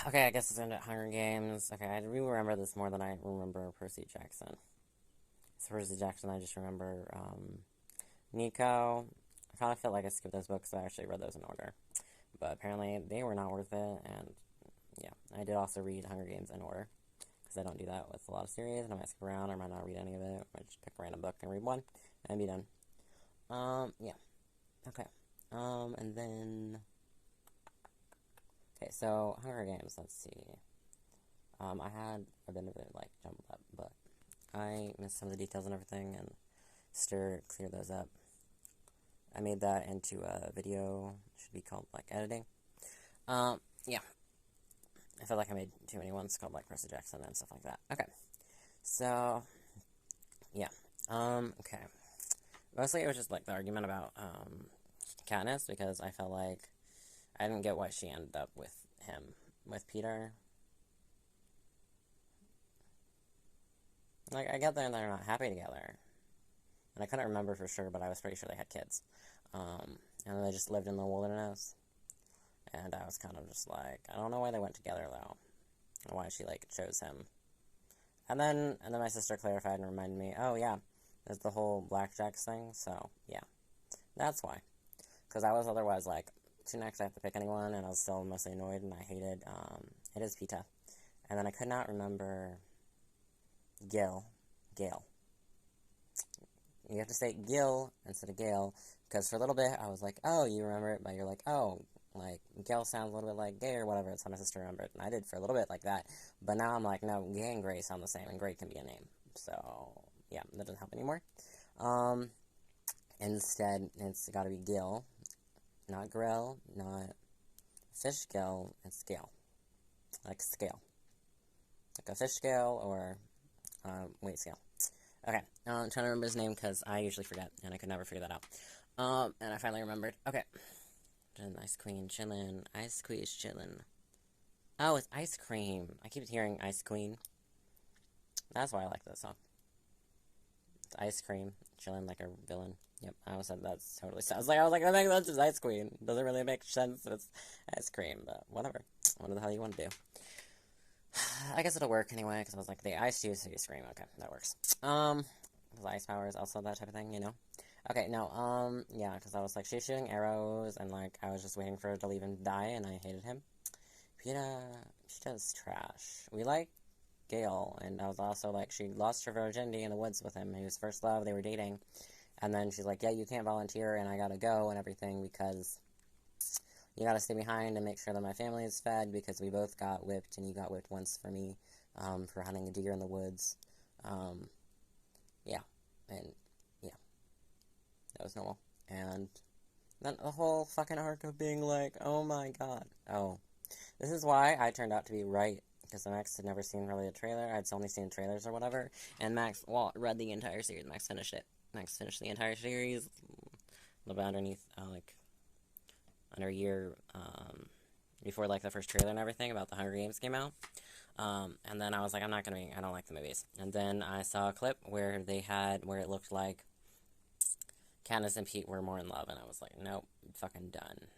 Okay, I guess it's into Hunger Games. Okay, I remember this more than I remember Percy Jackson. So Percy Jackson, I just remember Nico. I kind of felt like I skipped those books, so I actually read those in order. But apparently they were not worth it, and yeah. I did also read Hunger Games in order, because I don't do that with a lot of series, and I might skip around, or I might not read any of it. I might just pick a random book and read one, and be done. Yeah. Okay. And then... Okay, so Hunger Games, let's see. I had a bit of it, like, jumbled up, but I missed some of the details and everything, and Stir cleared those up. I made that into a video, should be called, like, editing. Yeah. I feel like I made too many ones called, like, Percy Jackson and stuff like that. Okay. So, yeah. Okay. Mostly it was just, like, the argument about, Katness, because I felt like I didn't get why she ended up with him, with Peter. Like, I get there and they're not happy together. And I couldn't remember for sure, but I was pretty sure they had kids. And they just lived in the wilderness. And I was kind of just like, I don't know why they went together, though. And why she, like, chose him. And then my sister clarified and reminded me, oh, yeah, there's the whole blackjacks thing, so, yeah. That's why. Because I was otherwise, like, too next I have to pick anyone, and I was still mostly annoyed, and I hated, it is Pita. And then I could not remember Gale. You have to say Gil instead of Gale, because for a little bit I was like, oh, you remember it, but you're like, oh, like, Gale sounds a little bit like gay or whatever, that's how my sister remembered, and I did for a little bit like that, but now I'm like, no, Gay and Gray sound the same, and Gray can be a name, so, yeah, that doesn't help anymore. Instead, it's gotta be Gil, not Grill, not fish scale, it's scale, like scale, like a fish scale, or, weight scale. Okay, I'm trying to remember his name because I usually forget, and I could never figure that out. And I finally remembered. Okay. Ice Queen chillin'. Ice Queen is chillin'. Oh, it's Ice Cream. I keep hearing Ice Queen. That's why I like this song. It's Ice Cream. Chillin' like a villain. Yep, I always said that totally sounds like, I was like, that's just Ice Queen. Doesn't really make sense if it's Ice Cream, but whatever. What the hell you want to do? I guess it'll work anyway, because I was like, the ice juice, so you scream. Okay, that works. Because ice power is also that type of thing, you know? Okay, no, yeah, because I was like, she's shooting arrows, and like, I was just waiting for her to leave and die, and I hated him. Pita's trash. We like Gale, and I was also like, she lost her virginity in the woods with him. He was first love, they were dating. And then she's like, yeah, you can't volunteer, and I gotta go, and everything, because you gotta stay behind and make sure that my family is fed, because we both got whipped, and you got whipped once for me, for hunting a deer in the woods. Yeah, and, yeah, that was normal. And then the whole fucking arc of being like, oh my god. Oh, this is why I turned out to be right, because Max had never seen really a trailer. I'd only seen trailers or whatever, and Max, well, read the entire series. Max finished it. Max finished the entire series, a little bit underneath, like, under a year, before, like, the first trailer and everything about the Hunger Games came out. And then I was like, I don't like the movies. And then I saw a clip where where it looked like Katniss and Pete were more in love, and I was like, nope, fucking done.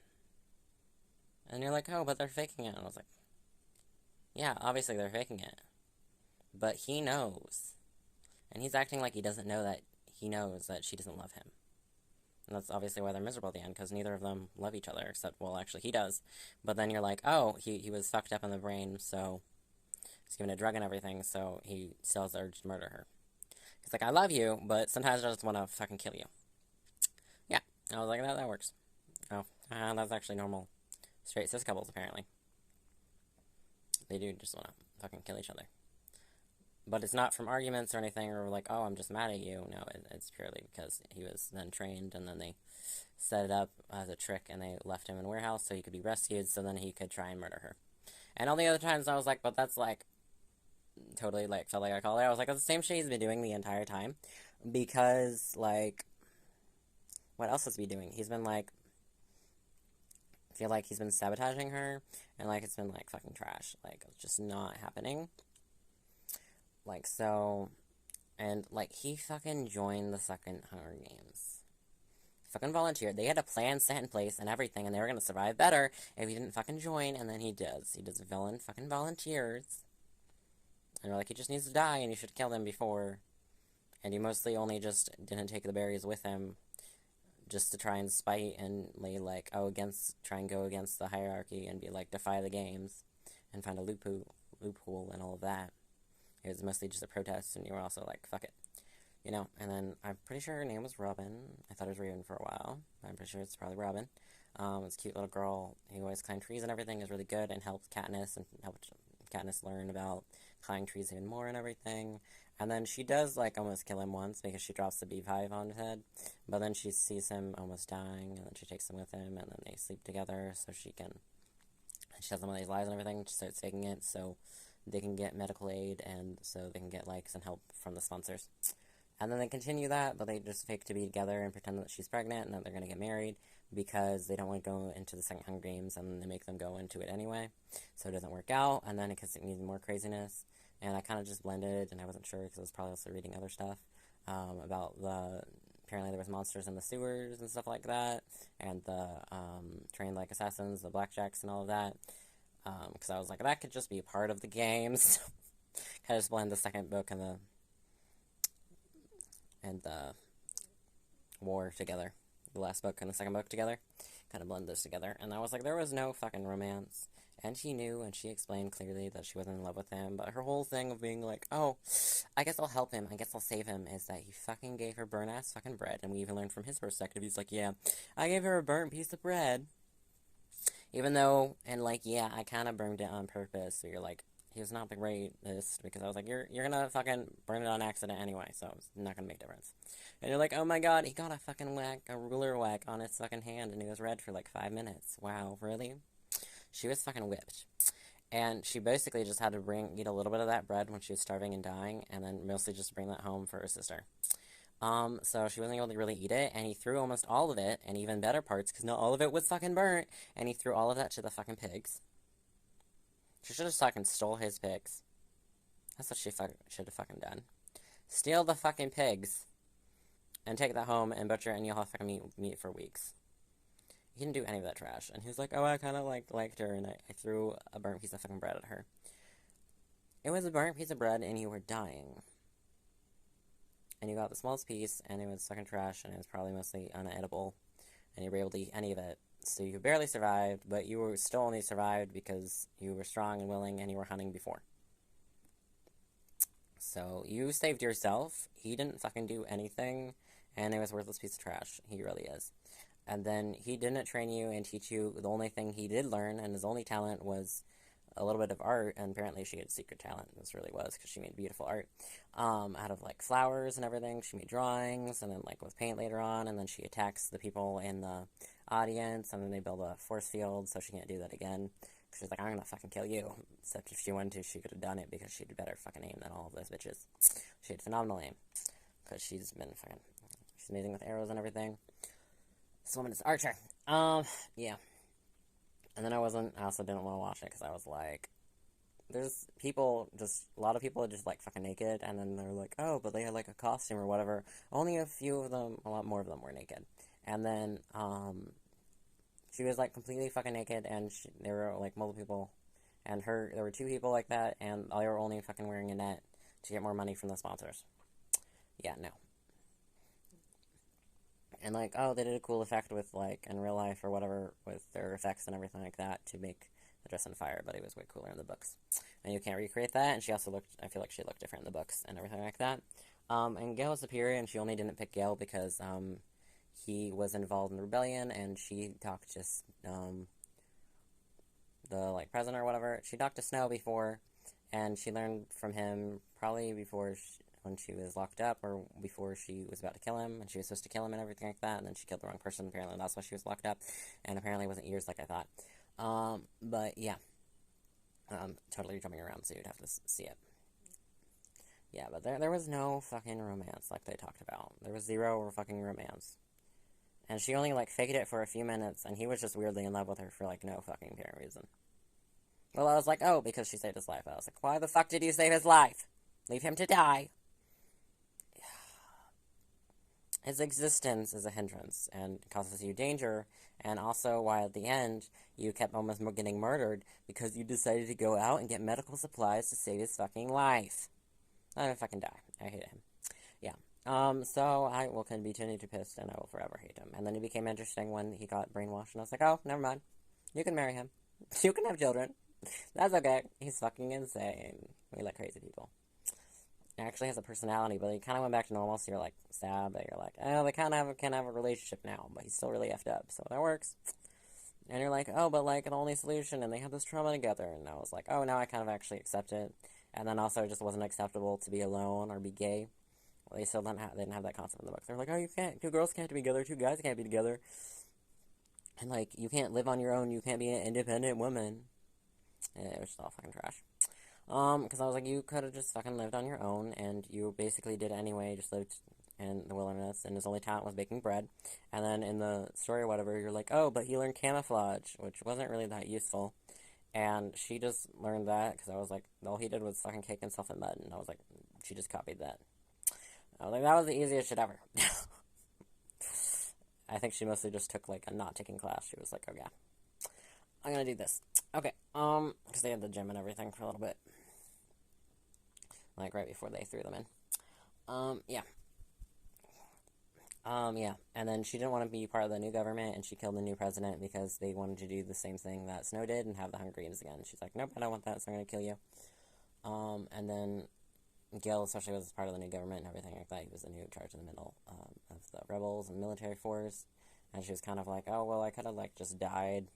And you're like, oh, but they're faking it. And I was like, yeah, obviously they're faking it. But he knows. And he's acting like he doesn't know that he knows that she doesn't love him. And that's obviously why they're miserable at the end, because neither of them love each other, except, well, actually, he does. But then you're like, oh, he was fucked up in the brain, so he's given a drug and everything, so he still has the urge to murder her. He's like, I love you, but sometimes I just want to fucking kill you. Yeah, I was like, that works. Oh, that's actually normal. Straight cis couples, apparently. They do just want to fucking kill each other. But it's not from arguments or anything, or like, oh, I'm just mad at you. No, it's purely because he was then trained, and then they set it up as a trick, and they left him in a warehouse so he could be rescued, so then he could try and murder her. And all the other times I was like, but that's like, totally, like, felt like I called it. I was like, that's the same shit he's been doing the entire time. Because, like, what else has he been doing? He's been, like, I feel like he's been sabotaging her, and, like, it's been, like, fucking trash. Like, it's just not happening. Like, so, and, like, he fucking joined the second Hunger Games. fucking volunteered. They had a plan set in place and everything, and they were gonna survive better if he didn't fucking join, and then he does. He does villain fucking volunteers. And we're like, he just needs to die, and you should kill him before. And he mostly only just didn't take the berries with him just to try and spite and like, try and go against the hierarchy and be like, defy the games and find a loophole and all of that. It was mostly just a protest, and you were also like, fuck it. You know, and then I'm pretty sure her name was Robin. I thought it was Raven for a while. I'm pretty sure it's probably Robin. It's a cute little girl who always climbed trees and everything, is really good, and helped Katness, and helped Katness learn about climbing trees even more and everything. And then she does, like, almost kill him once, because she drops the beehive on his head. But then she sees him almost dying, and then she takes him with him, and then they sleep together, so she can... And she tells him all these lies and everything. She starts taking it, so they can get medical aid, and so they can get likes and help from the sponsors. And then they continue that, but they just fake to be together and pretend that she's pregnant and that they're going to get married because they don't want to go into the second Hunger Games, and then they make them go into it anyway. So it doesn't work out, and then it gets even more craziness. And I kind of just blended, and I wasn't sure because I was probably also reading other stuff about apparently there was monsters in the sewers and stuff like that, and the trained like assassins, the blackjacks and all of that. Because I was like, that could just be a part of the games. Kind of just blend the second book and the war together. The last book and the second book together. Kind of blend those together. And I was like, there was no fucking romance. And she knew, and she explained clearly that she wasn't in love with him. But her whole thing of being like, oh, I guess I'll help him, I guess I'll save him, is that he fucking gave her burnt-ass fucking bread. And we even learned from his perspective, he's like, yeah, I gave her a burnt piece of bread. Even though, and like, yeah, I kind of burned it on purpose. So you're like, he was not the greatest, because I was like, you're gonna fucking burn it on accident anyway, so it's not gonna make a difference. And you're like, oh my god, he got a ruler whack on his fucking hand, and he was red for like 5 minutes. Wow, really? She was fucking whipped. And she basically just had to eat a little bit of that bread when she was starving and dying, and then mostly just bring that home for her sister. So she wasn't able to really eat it, and he threw almost all of it, and even better parts, because not all of it was fucking burnt, and he threw all of that to the fucking pigs. She should have fucking stole his pigs. That's what she should have fucking done. Steal the fucking pigs, and take that home and butcher, and you'll have fucking meat for weeks. He didn't do any of that trash, and he was like, oh, I kind of liked her, and I threw a burnt piece of fucking bread at her. It was a burnt piece of bread, and you were dying. And you got the smallest piece, and it was fucking trash, and it was probably mostly unedible, and you were able to eat any of it. So you barely survived, but you were still only survived because you were strong and willing, and you were hunting before. So you saved yourself. He didn't fucking do anything, and it was a worthless piece of trash. He really is. And then he didn't train you and teach you. The only thing he did learn, and his only talent, was a little bit of art, and apparently she had a secret talent. This really was, because she made beautiful art out of like flowers and everything. She made drawings, and then like with paint later on, and then she attacks the people in the audience, and then they build a force field so she can't do that again. She's like, I'm gonna fucking kill you. Except if she wanted to, she could have done it, because she had better fucking aim than all of those bitches. She had phenomenal aim, because she's amazing with arrows and everything. This woman is Archer. Yeah. And then I also didn't want to watch it, because I was like, there's a lot of people are just, like, fucking naked, and then they're like, oh, but they had, like, a costume or whatever. Only a lot more of them were naked. And then, she was, like, completely fucking naked, and there were, like, multiple people, and there were 2 people like that, and they were only fucking wearing a net to get more money from the sponsors. Yeah, no. And, like, oh, they did a cool effect with, like, in real life or whatever, with their effects and everything like that to make the dress on fire, but it was way cooler in the books. And you can't recreate that, and I feel like she looked different in the books and everything like that. And Gale was superior, and she only didn't pick Gale because, he was involved in the rebellion, and she talked to, the, like, president or whatever. She talked to Snow before, and she learned from him probably when she was locked up, or before she was about to kill him, and she was supposed to kill him and everything like that, and then she killed the wrong person, apparently that's why she was locked up, and apparently it wasn't years like I thought. But yeah. Totally jumping around, so you'd have to see it. Yeah, but there was no fucking romance like they talked about. There was 0 fucking romance. And she only, like, faked it for a few minutes, and he was just weirdly in love with her for, like, no fucking apparent reason. Well, I was like, oh, because she saved his life. I was like, why the fuck did you save his life? Leave him to die. his existence is a hindrance and causes you danger, and also why at the end you kept almost getting murdered because you decided to go out and get medical supplies to save his fucking life. Let him fucking die. I hate him. Yeah. So I will continue to be pissed, and I will forever hate him. And then he became interesting when he got brainwashed, and I was like, oh, never mind. You can marry him. You can have children. That's okay. He's fucking insane. We like crazy people. He actually has a personality, but he kind of went back to normal, so you're like sad, but you're like, oh, they kind of can have a relationship now, but he's still really effed up, so that works. And you're like, oh, but like the only solution, and they had this trauma together, and I was like, oh, now I kind of actually accept it. And then also it just wasn't acceptable to be alone or be gay. Well, they still didn't have that concept in the book. They're like, oh, you can't, two girls can't be together, two guys can't be together. And like, you can't live on your own, you can't be an independent woman. And it was just all fucking trash. Because I was like, you could have just fucking lived on your own, and you basically did it anyway, just lived in the wilderness, and his only talent was baking bread. And then in the story or whatever, you're like, oh, but he learned camouflage, which wasn't really that useful. And she just learned that, because I was like, all he did was fucking cake himself in mud, and I was like, she just copied that. I was like, that was the easiest shit ever. I think she mostly just took, like, a not-taking class. She was like, oh, yeah, I'm gonna do this. Okay, because they had the gym and everything for a little bit. Like, right before they threw them in. Yeah. Yeah. And then she didn't want to be part of the new government, and she killed the new president because they wanted to do the same thing that Snow did and have the Hunger Games again. She's like, nope, I don't want that, so I'm gonna kill you. And then Gil, especially, was part of the new government and everything like that. He was the new charge in the middle, of the rebels and military force. And she was kind of like, oh, well, I could have, like, just died.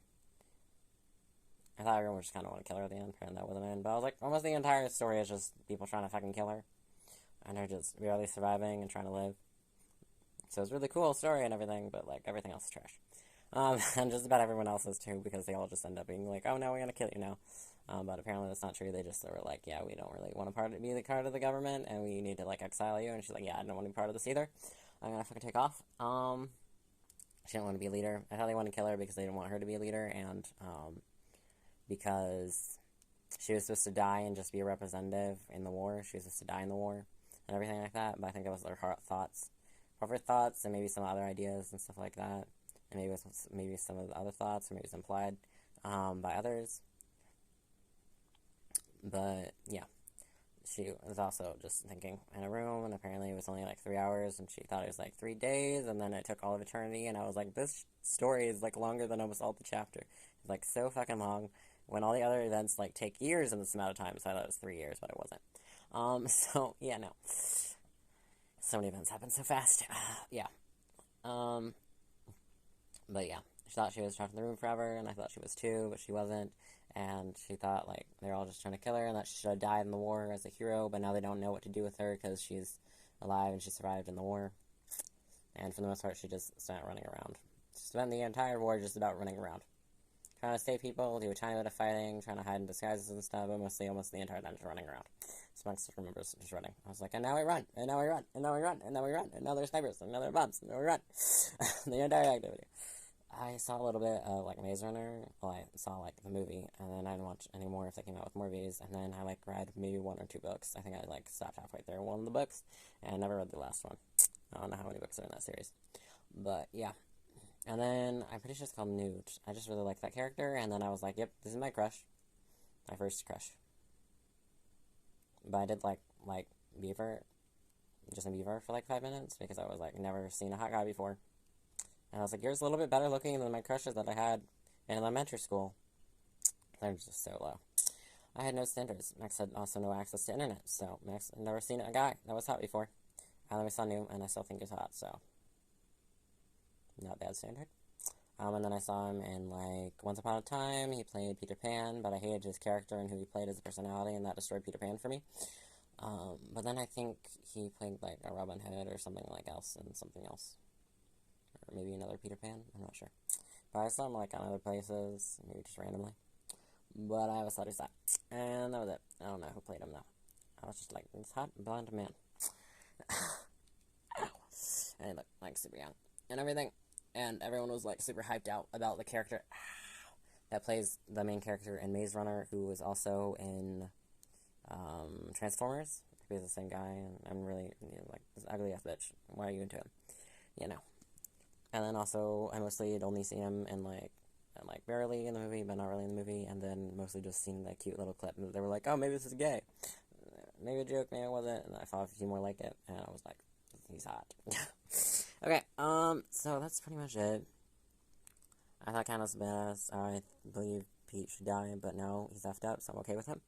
I thought everyone would just kind of want to kill her at the end, and that wasn't it. But I was like, almost the entire story is just people trying to fucking kill her. And her just barely surviving and trying to live. So it's a really cool story and everything, but, like, everything else is trash. And just about everyone else is, too, because they all just end up being like, oh, no, we're gonna kill you now. But apparently that's not true. They just were like, yeah, we don't really want to be the part of the government, and we need to, like, exile you. And she's like, yeah, I don't want to be part of this either. I'm gonna fucking take off. She didn't want to be a leader. I thought they wanted to kill her because they didn't want her to be a leader, and, because she was supposed to die and just be a representative in the war. She was supposed to die in the war and everything like that, but I think it was her thoughts. Her thoughts, and maybe some other ideas and stuff like that. And maybe some of the other thoughts, or maybe it's implied by others. But, yeah. She was also just thinking in a room, and apparently it was only like 3 hours, and she thought it was like 3 days, and then it took all of eternity, and I was like, this story is like longer than almost all the chapter. It's like so fucking long, when all the other events like take years in this amount of time, so I thought it was 3 years, but it wasn't. So, yeah, no. So many events happen so fast. Yeah. But yeah, she thought she was trapped in the room forever, and I thought she was too, but she wasn't. And she thought, like, they're all just trying to kill her, and that she should have died in the war as a hero, but now they don't know what to do with her because she's alive and she survived in the war. And for the most part, she just started running around. She spent the entire war just about running around. Trying to save people, do a tiny bit of fighting, trying to hide in disguises and stuff, but mostly almost the entire time just running around. So I just remember just running. I was like, and now we run, and now we run, and now we run, and now we run, and now there's snipers, and now there are bombs, and now we run. The entire activity. I saw a little bit of, like, Maze Runner. Well, I saw, like, the movie, and then I didn't watch any more if they came out with more movies, and then I, like, read maybe 1 or 2 books. I think I, like, stopped halfway through one of the books, and I never read the last one. I don't know how many books are in that series. But, yeah. And then, I'm pretty sure it's called Nude. I just really liked that character, and then I was like, yep, this is my crush. My first crush. But I did, like Beaver, just a Beaver for, like, 5 minutes, because I was, like, never seen a hot guy before. And I was like, yours a little bit better looking than my crushes that I had in elementary school. They're just so low. I had no standards. Max had also no access to internet, so Max had never seen a guy that was hot before. And then we saw New, and I still think he's hot, so not bad standard. And then I saw him in, like, Once Upon a Time. He played Peter Pan, but I hated his character and who he played as a personality, and that destroyed Peter Pan for me. But then I think he played, like, a Robin Hood or something like else and something else. Or maybe another Peter Pan, I'm not sure. But I saw him, like, on other places, maybe just randomly. But I always thought he was hot. And that was it. I don't know who played him, though. I was just like, this hot, blonde man. Ow. And he looked, like, super young. And everything. And everyone was, like, super hyped out about the character that plays the main character in Maze Runner, who was also in Transformers. He's the same guy, and I'm really, like, this ugly-ass bitch. Why are you into him? you know. And then also, I mostly only see him in, like, barely in the movie, but not really in the movie, and then mostly just seeing that cute little clip, and they were like, oh, maybe this is gay. Maybe a joke, maybe it wasn't, and I thought a few more like it, and I was like, he's hot. Okay, so that's pretty much it. I thought Katness was badass. I believe Pete should die, but no, he's effed up, so I'm okay with him.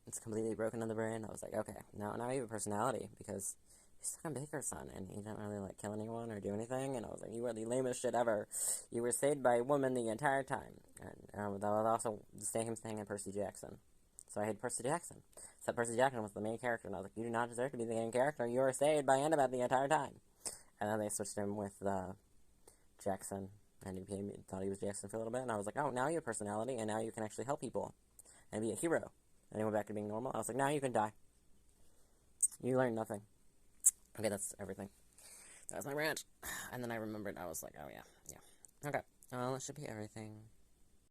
It's completely broken in the brain. I was like, okay, now you have a personality, because he's fucking Baker's son, and he didn't really, like, kill anyone or do anything, and I was like, you are the lamest shit ever. You were saved by a woman the entire time. And that was also the same thing in Percy Jackson. So I hate Percy Jackson. Except Percy Jackson was the main character, and I was like, you do not deserve to be the main character. You were saved by Annabeth the entire time. And then they switched him with Jackson, and he thought he was Jackson for a little bit, and I was like, oh, now you have personality, and now you can actually help people and be a hero. And he went back to being normal. I was like, now you can die. You learned nothing. Okay, that's everything. That was my rant. And then I remembered, I was like, oh yeah. Okay. That should be everything.